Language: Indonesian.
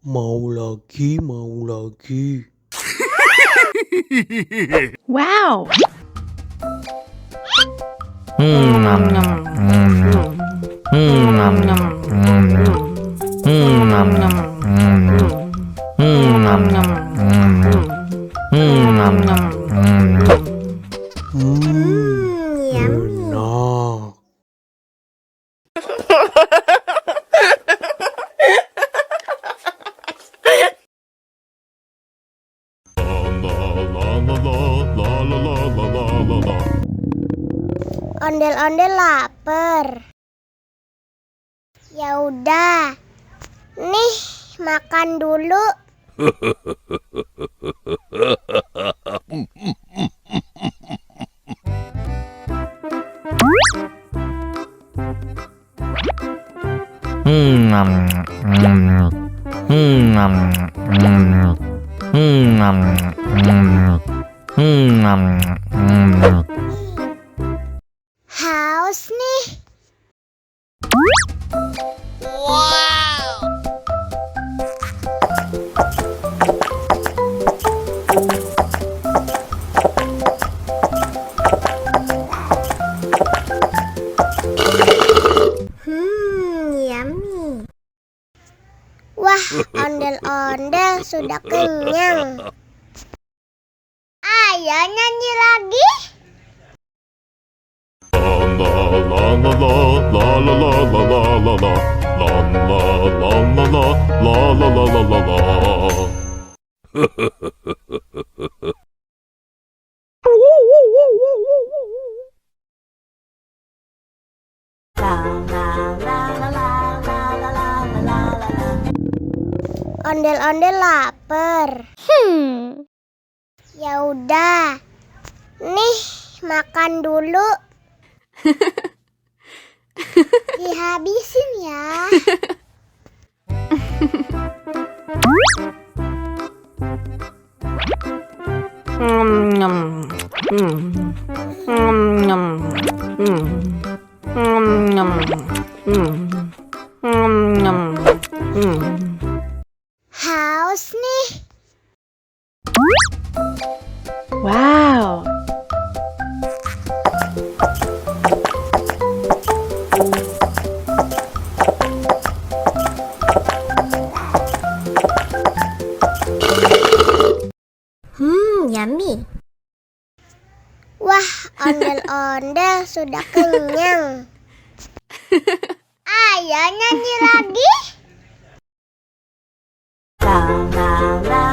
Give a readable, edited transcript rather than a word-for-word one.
Mau lagi, mau lagi. Wow. Enak. Ondel-ondel lapar. Ya udah. Nih, makan dulu. Haus nih. Yummy. Wah, ondel-ondel sudah kenyang. Ayo nyanyi lagi. Ondel-ondel lapar. Ya udah. Nih, makan dulu. Dihabisin ya. Haus nih. Wow. Yummy. Wah, ondel-ondel sudah kenyang. Ayo nyanyi lagi. La la la